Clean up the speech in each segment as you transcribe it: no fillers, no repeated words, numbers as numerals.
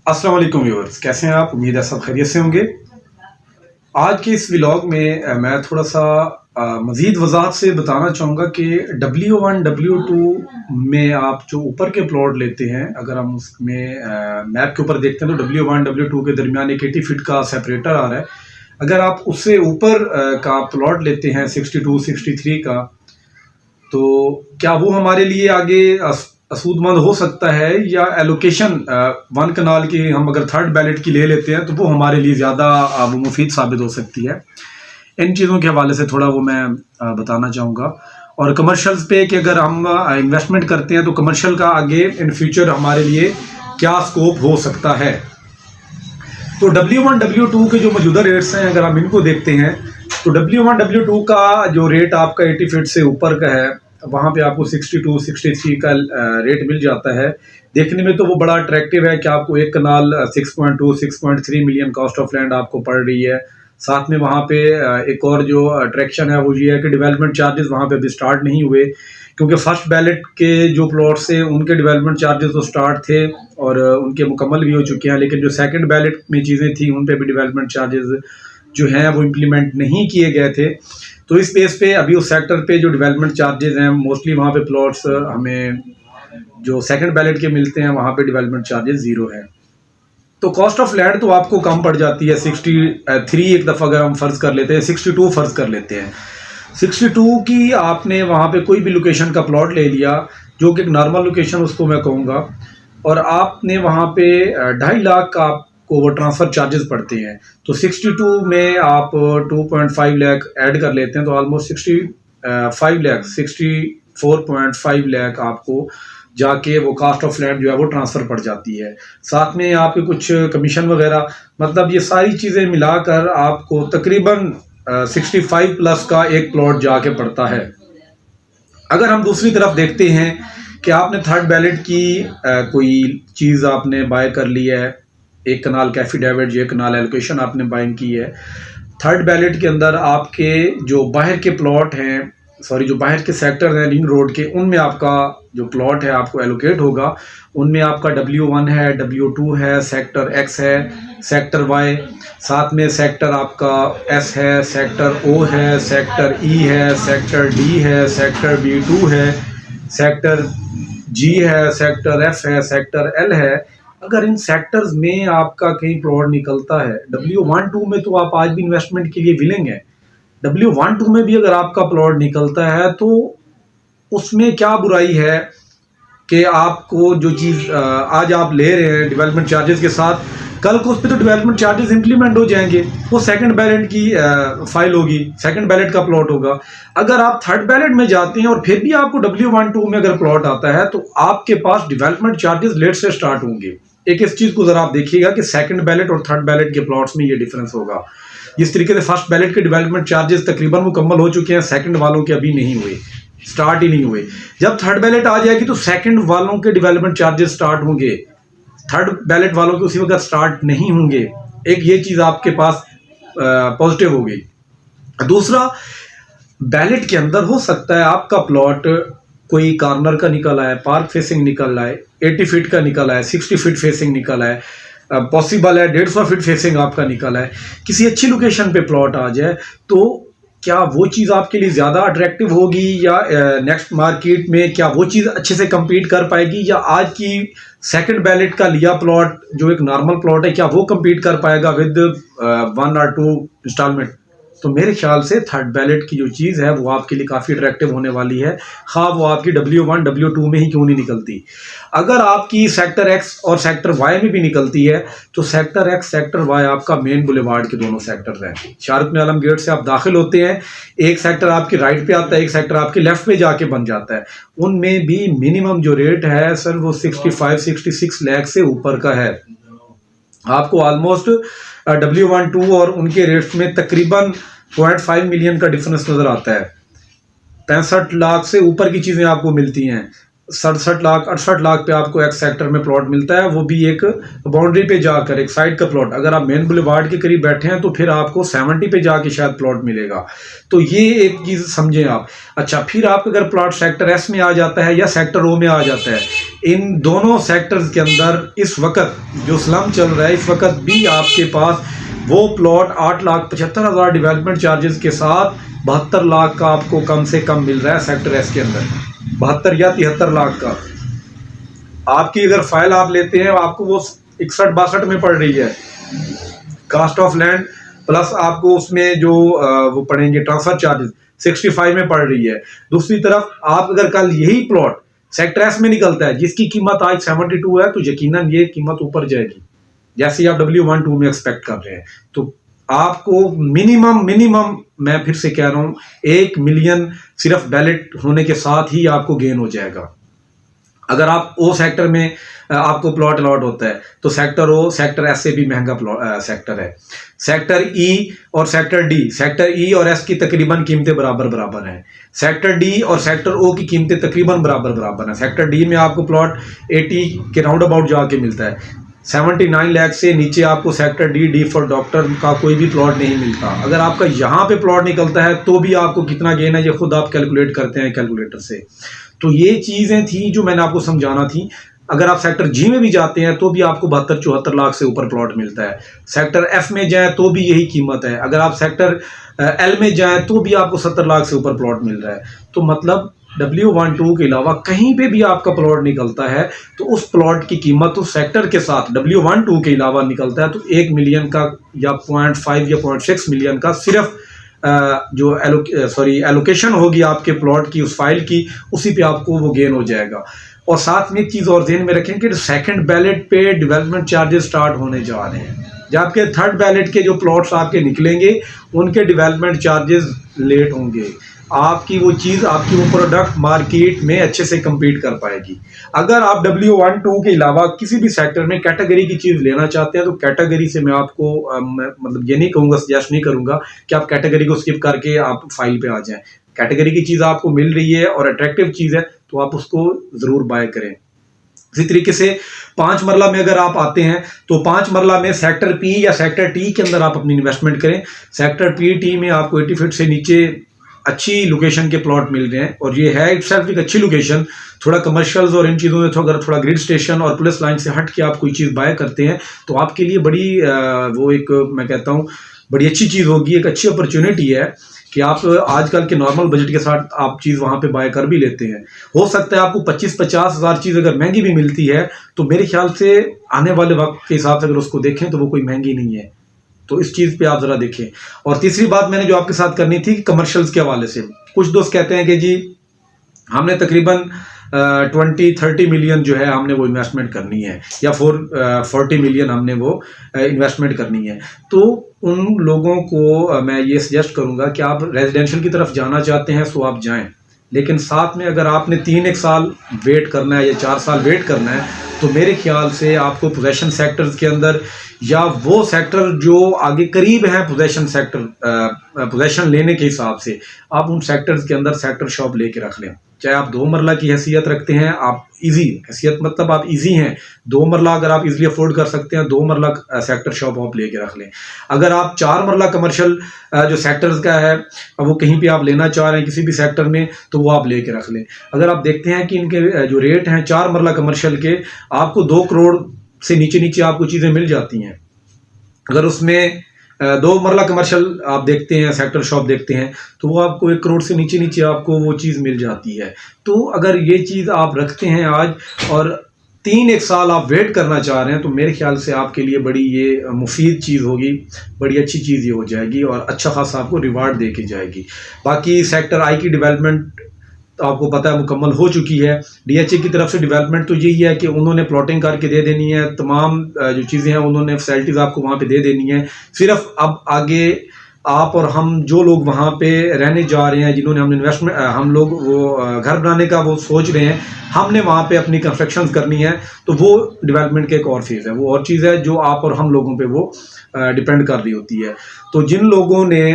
अस्सलाम वालेकुम व्यूअर्स, कैसे हैं आप? उम्मीद है सब खैरियत से होंगे। आज के इस व्लॉग में मैं थोड़ा सा मज़ीद वजाहत से बताना चाहूँगा कि W1 W2 में आप जो ऊपर के प्लॉट लेते हैं, अगर हम उसमें मैप के ऊपर देखते हैं तो W1 W2 के दरमियान एक 80 फीट का सेपरेटर आ रहा है। अगर आप उससे ऊपर का प्लॉट लेते हैं 62 63 का, तो क्या वो हमारे लिए आगे असूदमंद हो सकता है, या एलोकेशन 1 कनाल की हम अगर थर्ड बैलेट की ले लेते हैं तो वो हमारे लिए ज़्यादा वो मुफीद साबित हो सकती है। इन चीज़ों के हवाले से थोड़ा वो मैं बताना चाहूँगा। और कमर्शियल्स पे कि अगर हम इन्वेस्टमेंट करते हैं तो कमर्शियल का आगे इन फ्यूचर हमारे लिए क्या स्कोप हो सकता है। तो W1 W2 के जो मौजूदा रेट्स हैं, अगर हम इनको देखते हैं तो W1 W2 का जो रेट आपका 80 फीट से ऊपर का है, वहाँ पे आपको 62 63 का रेट मिल जाता है। देखने में तो वो बड़ा अट्रैक्टिव है कि आपको एक कनाल 6.2 6.3 मिलियन कॉस्ट ऑफ लैंड आपको पड़ रही है। साथ में वहाँ पे एक और जो अट्रैक्शन है वो ये है कि डेवलपमेंट चार्जेस वहाँ पे अभी स्टार्ट नहीं हुए, क्योंकि फर्स्ट बैलेट के जो प्लॉट्स हैं उनके डेवलपमेंट चार्जेस तो स्टार्ट थे और उनके मुकम्मल भी हो चुके हैं, लेकिन जो सेकंड बैलेट में चीज़ें थी उन पे भी डेवलपमेंट चार्जेस जो हैं वो इम्प्लीमेंट नहीं किए गए थे। तो इस बेस पे अभी उस सेक्टर पे जो डेवलपमेंट चार्जेस हैं, मोस्टली वहाँ पे प्लॉट्स हमें जो सेकंड बैलेट के मिलते हैं वहाँ पे डेवलपमेंट चार्जेस ज़ीरो है। तो कॉस्ट ऑफ लैंड तो आपको कम पड़ जाती है। 63 एक दफ़ा अगर हम फ़र्ज़ कर लेते हैं, 62 फ़र्ज़ कर लेते हैं, 62 की आपने वहाँ पे कोई भी लोकेशन का प्लॉट ले लिया, जो कि एक नॉर्मल लोकेशन उसको मैं कहूँगा, और आपने वहाँ पे 2.5 लाख का आपको वो ट्रांसफ़र चार्जेस पड़ते हैं। तो 62 में आप 2.5 लाख ऐड कर लेते हैं तो ऑलमोस्ट 65 लाख 64.5 लाख आपको जाके वो कास्ट ऑफ लैंड जो है वो ट्रांसफ़र पड़ जाती है। साथ में आपके कुछ कमीशन वगैरह, मतलब ये सारी चीज़ें मिलाकर आपको तकरीबन 65 प्लस का एक प्लॉट जाके पड़ता है। अगर हम दूसरी तरफ देखते हैं कि आपने थर्ड बैलेट की कोई चीज़ आपने बाय कर ली है, एक कनाल कैफी डेविड, एक कनाल एलोकेशन आपने बाइंग की है। थर्ड बैलेट के अंदर आपके जो बाहर के प्लॉट हैं, जो बाहर के सेक्टर हैं रिंग रोड के, उनमें आपका जो प्लॉट है आपको एलोकेट होगा। उनमें आपका W1 है, W2 है, सेक्टर X है, सेक्टर Y, साथ में सेक्टर आपका S है, सेक्टर O है, सेक्टर E है, सेक्टर D है, सेक्टर B2 है, सेक्टर G है, सेक्टर F है, सेक्टर L है। अगर इन सेक्टर्स में आपका कहीं प्लॉट निकलता है, W1 2 में तो आप आज भी इन्वेस्टमेंट के लिए विलिंग है, W1 2 में भी अगर आपका प्लॉट निकलता है तो उसमें क्या बुराई है कि आपको जो चीज़ आज आप ले रहे हैं डेवलपमेंट चार्जेस के साथ, कल को उस पर तो डेवलपमेंट चार्जेस इंप्लीमेंट हो जाएंगे, वो सेकंड बैलेट की फाइल होगी, सेकंड बैलेट का प्लॉट होगा। अगर आप थर्ड बैलेट में जाते हैं और फिर भी आपको W1 2 में अगर प्लॉट आता है तो आपके पास डेवलपमेंट चार्जेस लेट से स्टार्ट होंगे। एक इस चीज़ को ज़रा आप देखिएगा कि सेकंड बैलेट और थर्ड बैलेट के प्लॉट्स में ये डिफरेंस होगा। इस तरीके से फर्स्ट बैलेट के डेवलपमेंट चार्जेस तकरीबन मुकम्मल हो चुके हैं, सेकंड वालों के अभी नहीं हुए, स्टार्ट ही नहीं हुए। जब थर्ड बैलेट आ जाएगी तो सेकंड वालों के डेवलपमेंट चार्जेस स्टार्ट होंगे, थर्ड बैलेट वालों के उसी वक्त स्टार्ट नहीं होंगे। एक ये चीज़ आपके पास पॉजिटिव हो गई। दूसरा, बैलेट के अंदर हो सकता है आपका प्लॉट कोई कॉर्नर का निकल आए, पार्क फेसिंग निकल आए, 80 फीट का निकल आए, 60 फीट फेसिंग निकल आए, पॉसिबल है 150 फीट फेसिंग आपका निकल आए, किसी अच्छी लोकेशन पे प्लॉट आ जाए, तो क्या वो चीज़ आपके लिए ज़्यादा अट्रैक्टिव होगी, या नेक्स्ट मार्केट में क्या वो चीज़ अच्छे से compete कर पाएगी, या आज की सेकंड बैलेट का लिया प्लॉट जो एक नॉर्मल प्लॉट है क्या वो compete कर पाएगा विद 1 और 2 इंस्टॉलमेंट। तो मेरे ख्याल से थर्ड बैलेट की जो चीज़ है वो आपके लिए काफ़ी अट्रैक्टिव होने वाली है, हाँ वो आपकी W1 W2 में ही क्यों नहीं निकलती। अगर आपकी सेक्टर X और सेक्टर Y में भी निकलती है तो सेक्टर X सेक्टर Y आपका मेन बुलेवार्ड के दोनों सेक्टर हैं। शाहरुख ने आलम गेट से आप दाखिल होते हैं, एक सेक्टर आपकी राइट पे आता है, एक सेक्टर आपके लेफ्ट पे जाके बन जाता है। उनमें भी मिनिमम जो रेट है सर वो 65 66 लाख से ऊपर का है। आपको ऑलमोस्ट W1 2 और उनके रेट्स में तकरीबन 0.5 मिलियन का डिफरेंस नज़र आता है। 65 लाख से ऊपर की चीज़ें आपको मिलती हैं। 67 लाख 68 लाख पे आपको एक सेक्टर में प्लॉट मिलता है, वो भी एक बाउंड्री पे जाकर एक साइड का प्लॉट। अगर आप मेन बुलेवार्ड के करीब बैठे हैं तो फिर आपको 70 पे जाके शायद प्लॉट मिलेगा। तो ये एक चीज़ समझें आप। अच्छा, फिर आप अगर प्लॉट सेक्टर एस में आ जाता है या सेक्टर ओ में आ जाता है, इन दोनों सेक्टर्स के अंदर इस वक्त जो स्लम चल रहा है, इस वक्त भी आपके पास वो प्लॉट 8,75,000 डेवलपमेंट चार्जेस के साथ 72 लाख का आपको कम से कम मिल रहा है सेक्टर एस के अंदर। 72 या 73 लाख का आपकी अगर फाइल आप लेते हैं, आपको वो 61-62 में पड़ रही है कास्ट ऑफ लैंड, प्लस आपको उसमें जो वो पड़ेंगे ट्रांसफर चार्जेस 65 में पड़ रही है। दूसरी तरफ आप अगर कल यही प्लॉट सेक्टर एस में निकलता है जिसकी कीमत आज 72 है, तो यकीनन ये कीमत ऊपर जाएगी, जैसे आप W12 में एक्सपेक्ट कर रहे हैं। तो आपको मिनिमम मैं फिर से कह रहा हूं 1 मिलियन सिर्फ बैलेट होने के साथ ही आपको गेन हो जाएगा। अगर आप ओ सेक्टर में आपको प्लॉट अलॉट होता है तो सेक्टर ओ सेक्टर एस से भी महंगा सेक्टर है। सेक्टर ई और सेक्टर ई और एस की तकरीबन कीमतें बराबर हैं। सेक्टर डी और सेक्टर ओ की कीमतें तकरीबन बराबर हैं। सेक्टर डी में आपको प्लॉट 80 के राउंड अबाउट जाके मिलता है। 79 लाख से नीचे आपको सेक्टर डी फॉर डॉक्टर का कोई भी प्लॉट नहीं मिलता। अगर आपका यहाँ पे प्लॉट निकलता है तो भी आपको कितना गेन है, ये खुद आप कैलकुलेट करते हैं कैलकुलेटर से। तो ये चीज़ें थी जो मैंने आपको समझाना थी। अगर आप सेक्टर जी में भी जाते हैं तो भी आपको 72-74 लाख से ऊपर प्लॉट मिलता है। सेक्टर एफ में जाए तो भी यही कीमत है। अगर आप सेक्टर एल में जाए तो भी आपको 70 लाख से ऊपर प्लॉट मिल रहा है। तो मतलब W12 के अलावा कहीं पे भी आपका प्लॉट निकलता है तो उस प्लॉट की कीमत उस सेक्टर के साथ W12 के अलावा निकलता है तो 1 मिलियन का या 0.5 या 0.6 मिलियन का सिर्फ जो एलोकेशन होगी आपके प्लॉट की, उस फाइल की, उसी पे आपको वो गेन हो जाएगा। और साथ में एक चीज़ और ध्यान में रखें कि सेकंड बैलेट पे डेवलपमेंट चार्जेस स्टार्ट होने जा रहे हैं। जब आपके थर्ड बैलेट के जो प्लॉट्स आपके निकलेंगे उनके डेवलपमेंट चार्जेस लेट होंगे। आपकी वो चीज़, आपकी वो प्रोडक्ट मार्केट में अच्छे से compete कर पाएगी। अगर आप W12 के अलावा किसी भी सेक्टर में कैटेगरी की चीज़ लेना चाहते हैं तो कैटेगरी से मैं आपको मतलब ये नहीं कहूँगा, सजेस्ट नहीं करूँगा कि आप कैटेगरी को स्किप करके आप फाइल पे आ जाएं। कैटेगरी की चीज़ आपको मिल रही है और अट्रैक्टिव चीज़ है तो आप उसको ज़रूर बाय करें। इसी तरीके से 5 मरला में अगर आप आते हैं तो 5 मरला में सेक्टर पी या सेक्टर टी के अंदर आप अपनी इन्वेस्टमेंट करें। सेक्टर पी टी में आपको 80 फीट से नीचे अच्छी लोकेशन के प्लॉट मिल रहे हैं और ये है इटसेल्फ एक अच्छी लोकेशन। थोड़ा कमर्शियल्स और इन चीज़ों में अगर थोड़ा ग्रिड स्टेशन और पुलिस लाइन से हट के आप कोई चीज़ बाय करते हैं तो आपके लिए बड़ी वो एक मैं कहता हूँ बड़ी अच्छी चीज़ होगी, एक अच्छी अपॉर्चुनिटी है कि आप आजकल के नॉर्मल बजट के साथ आप चीज़ वहाँ पे बाय कर भी लेते हैं। हो सकता है आपको 25-50 हज़ार चीज़ अगर महंगी भी मिलती है तो मेरे ख्याल से आने वाले वक्त के हिसाब से अगर उसको देखें तो वो कोई महंगी नहीं है। तो इस चीज़ पे आप ज़रा देखें। और तीसरी बात मैंने जो आपके साथ करनी थी कमर्शियल्स के हवाले से, कुछ दोस्त कहते हैं कि जी हमने तकरीबन 20-30 मिलियन जो है हमने वो इन्वेस्टमेंट करनी है या 40 मिलियन हमने वो इन्वेस्टमेंट करनी है। तो उन लोगों को मैं ये सजेस्ट करूँगा कि आप रेजिडेंशियल की तरफ जाना चाहते हैं तो आप जाएं, लेकिन साथ में अगर आपने 3-1 साल वेट करना है या 4 साल वेट करना है तो मेरे ख्याल से आपको पोजेशन सेक्टर्स के अंदर या वो सेक्टर जो आगे करीब हैं पोजेशन लेने के हिसाब से आप उन सेक्टर्स के अंदर सेक्टर शॉप लेके रख लें। चाहे आप 2 मरला की हैसियत रखते हैं, आप इजी हैसियत मतलब आप इजी हैं, 2 मरला अगर आप इजीली अफोर्ड कर सकते हैं 2 मरला सेक्टर शॉप आप लेके रख लें। अगर आप 4 मरला कमर्शियल जो सेक्टर्स का है वो कहीं पे आप लेना चाह रहे हैं किसी भी सेक्टर में तो वो आप लेके रख लें। अगर आप देखते हैं कि इनके जो रेट हैं 4 मरला कमर्शियल के आपको 2 करोड़ से नीचे आपको चीज़ें मिल जाती हैं। अगर उसमें 2 मरला कमर्शियल आप देखते हैं सेक्टर शॉप देखते हैं तो वो आपको 1 करोड़ से नीचे आपको वो चीज़ मिल जाती है। तो अगर ये चीज़ आप रखते हैं आज और 3-1 साल आप वेट करना चाह रहे हैं तो मेरे ख्याल से आपके लिए बड़ी ये मुफीद चीज़ होगी, बड़ी अच्छी चीज़ ये हो जाएगी और अच्छा खासा आपको रिवार्ड दे के जाएगी। बाकी सेक्टर आई की डेवलपमेंट तो आपको पता है मुकम्मल हो चुकी है। DHA की तरफ से डेवलपमेंट तो यही है कि उन्होंने प्लॉटिंग करके दे देनी है, तमाम जो चीज़ें हैं उन्होंने फैसिलिटीज़ आपको वहाँ पे दे देनी है। सिर्फ अब आगे आप और हम जो लोग वहाँ पे रहने जा रहे हैं, जिन्होंने हमने इन्वेस्टमेंट हम लोग वो घर बनाने का वो सोच रहे हैं, हमने वहाँ पे अपनी कंस्ट्रक्शन करनी है तो वो डेवलपमेंट का एक और फेज़ है, वो और चीज़ है जो आप और हम लोगों पर वो डिपेंड कर रही होती है। तो जिन लोगों ने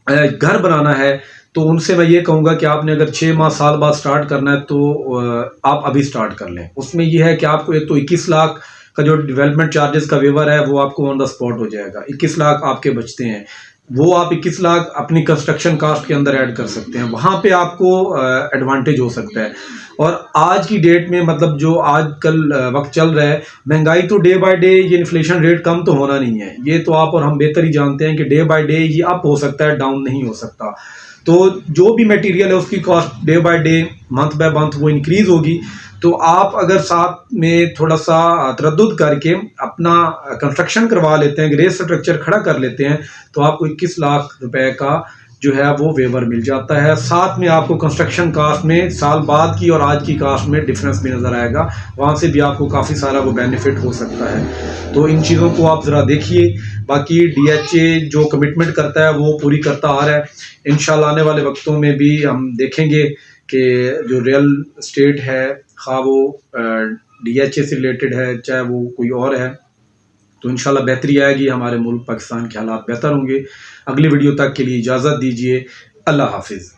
घर बनाना है तो उनसे मैं ये कहूँगा कि आपने अगर 6 माह साल बाद स्टार्ट करना है तो आप अभी स्टार्ट कर लें। उसमें ये है कि आपको एक तो 21 लाख का जो डेवलपमेंट चार्जेस का वेवर है वो आपको ऑन द स्पॉट हो जाएगा। 21 लाख आपके बचते हैं, वो आप 21 लाख अपनी कंस्ट्रक्शन कास्ट के अंदर ऐड कर सकते हैं, वहाँ पे आपको एडवांटेज हो सकता है। और आज की डेट में मतलब जो आजकल वक्त चल रहा है, महंगाई तो डे बाय डे, ये इन्फ्लेशन रेट कम तो होना नहीं है, ये तो आप और हम बेहतर ही जानते हैं कि डे बाय डे ये अप हो सकता है, डाउन नहीं हो सकता। तो जो भी मटेरियल है उसकी cost day by day, month by month वो इंक्रीज होगी। तो आप अगर साथ में थोड़ा सा तरद्दुद करके अपना कंस्ट्रक्शन करवा लेते हैं, ग्रेस स्ट्रक्चर खड़ा कर लेते हैं, तो आपको 21 लाख रुपए का जो है वो वेवर मिल जाता है। साथ में आपको कंस्ट्रक्शन कास्ट में साल बाद की और आज की कास्ट में डिफरेंस भी नज़र आएगा, वहाँ से भी आपको काफ़ी सारा वो बेनिफिट हो सकता है। तो इन चीज़ों को आप ज़रा देखिए। बाकी DHA जो कमिटमेंट करता है वो पूरी करता आ रहा है। इंशाल्लाह आने वाले वक्तों में भी हम देखेंगे कि जो रियल स्टेट है, खा वो DHA से रिलेटेड है चाहे वो कोई और है, तो इंशाल्लाह बेहतरी आएगी, हमारे मुल्क पाकिस्तान के हालात बेहतर होंगे। अगली वीडियो तक के लिए इजाज़त दीजिए। अल्लाह हाफिज़।